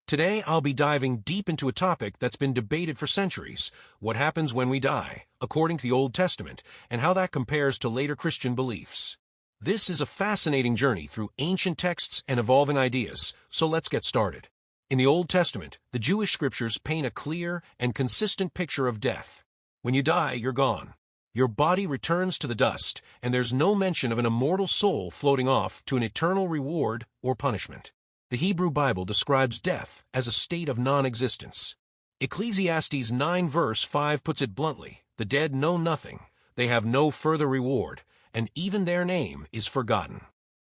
Today I'll be diving deep into a topic that's been debated for centuries: what happens when we die, according to the Old Testament, and how that compares to later Christian beliefs. This is a fascinating journey through ancient texts and evolving ideas, so let's get started. In the Old Testament, the Jewish scriptures paint a clear and consistent picture of death. When you die, you're gone. Your body returns to the dust, and there's no mention of an immortal soul floating off to an eternal reward or punishment. The Hebrew Bible describes death as a state of non-existence. Ecclesiastes 9 verse 5 puts it bluntly: the dead know nothing, they have no further reward, and even their name is forgotten.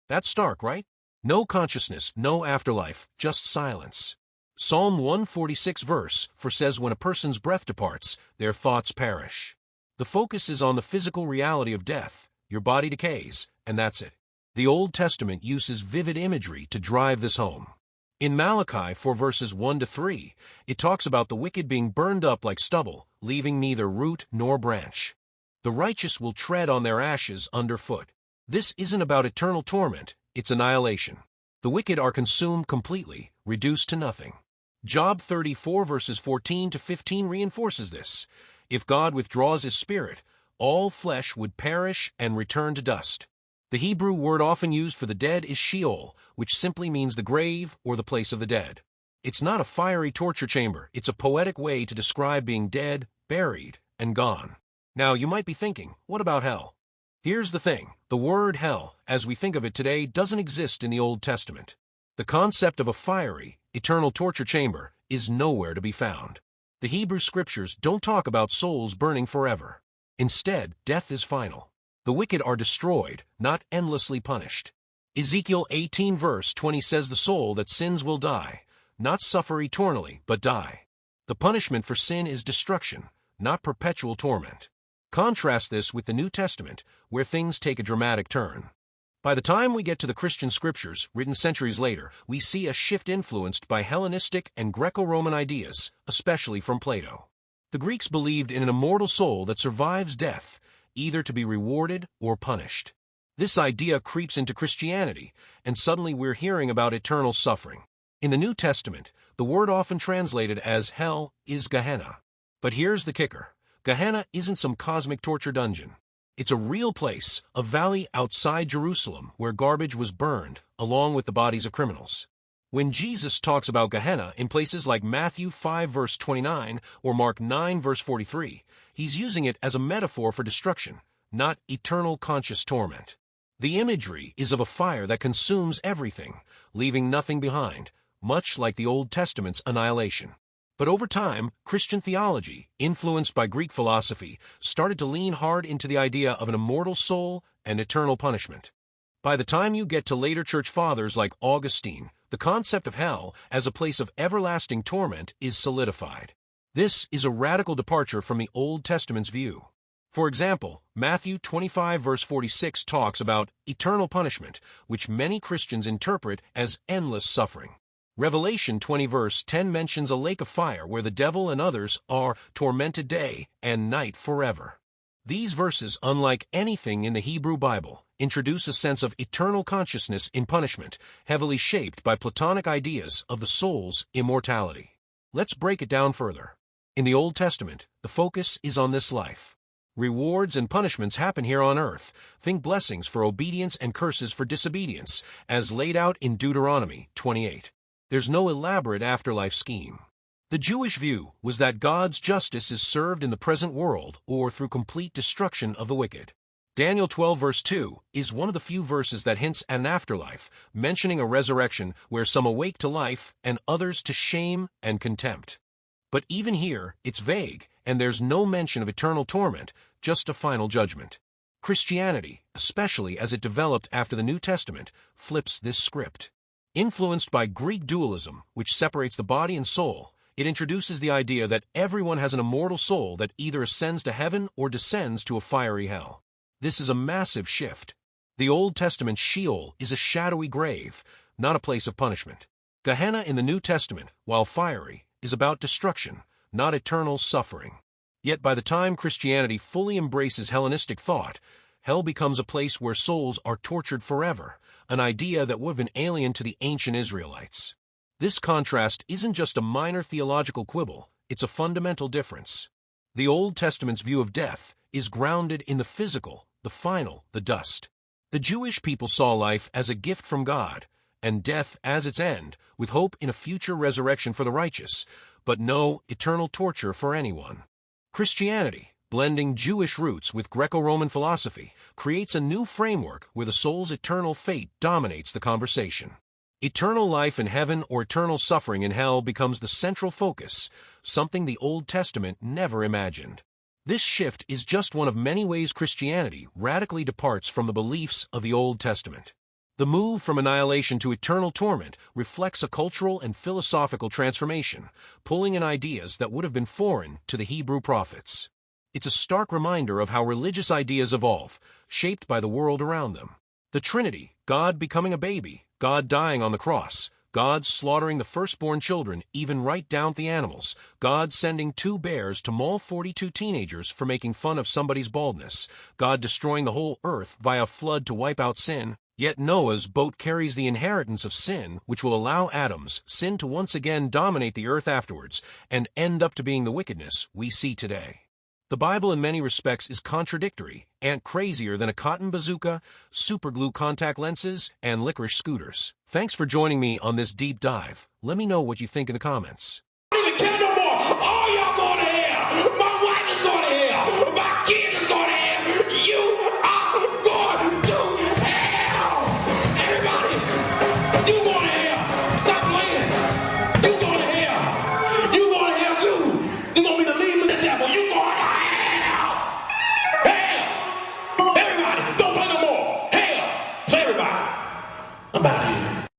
That's stark, right? No consciousness, no afterlife, just silence. Psalm 146 verse 4 says when a person's breath departs, their thoughts perish. The focus is on the physical reality of death. Your body decays, and that's it. The Old Testament uses vivid imagery to drive this home. In Malachi 4 verses 1 to 3, it talks about the wicked being burned up like stubble, leaving neither root nor branch. The righteous will tread on their ashes underfoot. This isn't about eternal torment, it's annihilation. The wicked are consumed completely, reduced to nothing. Job 34 verses 14 to 15 reinforces this. If God withdraws his spirit, all flesh would perish and return to dust. The Hebrew word often used for the dead is Sheol, which simply means the grave or the place of the dead. It's not a fiery torture chamber, it's a poetic way to describe being dead, buried, and gone. Now you might be thinking, what about hell? Here's the thing: the word hell, as we think of it today, doesn't exist in the Old Testament. The concept of a fiery, eternal torture chamber is nowhere to be found. The Hebrew scriptures don't talk about souls burning forever. Instead, death is final. The wicked are destroyed, not endlessly punished. Ezekiel 18 verse 20 says the soul that sins will die, not suffer eternally, but die. The punishment for sin is destruction, not perpetual torment. Contrast this with the New Testament, where things take a dramatic turn. By the time we get to the Christian scriptures, written centuries later, we see a shift influenced by Hellenistic and Greco-Roman ideas, especially from Plato. The Greeks believed in an immortal soul that survives death, either to be rewarded or punished. This idea creeps into Christianity, and suddenly we're hearing about eternal suffering. In the New Testament, the word often translated as hell is Gehenna. But here's the kicker: Gehenna isn't some cosmic torture dungeon. It's a real place, a valley outside Jerusalem where garbage was burned, along with the bodies of criminals. When Jesus talks about Gehenna in places like Matthew 5 verse 29 or Mark 9 verse 43, he's using it as a metaphor for destruction, not eternal conscious torment. The imagery is of a fire that consumes everything, leaving nothing behind, much like the Old Testament's annihilation. But over time, Christian theology, influenced by Greek philosophy, started to lean hard into the idea of an immortal soul and eternal punishment. By the time you get to later church fathers like Augustine, the concept of hell as a place of everlasting torment is solidified. This is a radical departure from the Old Testament's view. For example, Matthew 25 verse 46 talks about eternal punishment, which many Christians interpret as endless suffering. Revelation 20 verse 10 mentions a lake of fire where the devil and others are tormented day and night forever. These verses, unlike anything in the Hebrew Bible, introduce a sense of eternal consciousness in punishment, heavily shaped by Platonic ideas of the soul's immortality. Let's break it down further. In the Old Testament, the focus is on this life. Rewards and punishments happen here on earth. Think blessings for obedience and curses for disobedience, as laid out in Deuteronomy 28. There's no elaborate afterlife scheme. The Jewish view was that God's justice is served in the present world or through complete destruction of the wicked. Daniel 12 verse 2 is one of the few verses that hints at an afterlife, mentioning a resurrection where some awake to life and others to shame and contempt. But even here, it's vague, and there's no mention of eternal torment, just a final judgment. Christianity, especially as it developed after the New Testament, flips this script. Influenced by Greek dualism, which separates the body and soul, it introduces the idea that everyone has an immortal soul that either ascends to heaven or descends to a fiery hell. This is a massive shift. The Old Testament Sheol is a shadowy grave, not a place of punishment. Gehenna in the New Testament, while fiery, is about destruction, not eternal suffering. Yet by the time Christianity fully embraces Hellenistic thought, hell becomes a place where souls are tortured forever, an idea that would have been alien to the ancient Israelites. This contrast isn't just a minor theological quibble, it's a fundamental difference. The Old Testament's view of death is grounded in the physical, the final, the dust. The Jewish people saw life as a gift from God, and death as its end, with hope in a future resurrection for the righteous, but no eternal torture for anyone. Christianity, blending Jewish roots with Greco-Roman philosophy, creates a new framework where the soul's eternal fate dominates the conversation. Eternal life in heaven or eternal suffering in hell becomes the central focus, something the Old Testament never imagined. This shift is just one of many ways Christianity radically departs from the beliefs of the Old Testament. The move from annihilation to eternal torment reflects a cultural and philosophical transformation, pulling in ideas that would have been foreign to the Hebrew prophets. It's a stark reminder of how religious ideas evolve, shaped by the world around them. The Trinity, God becoming a baby, God dying on the cross, God slaughtering the firstborn children, even right down to the animals, God sending 2 bears to maul 42 teenagers for making fun of somebody's baldness, God destroying the whole earth via flood to wipe out sin. Yet Noah's boat carries the inheritance of sin, which will allow Adam's sin to once again dominate the earth afterwards and end up to being the wickedness we see today. The Bible in many respects is contradictory and crazier than a cotton bazooka, superglue contact lenses, and licorice scooters. Thanks for joining me on this deep dive. Let me know what you think in the comments.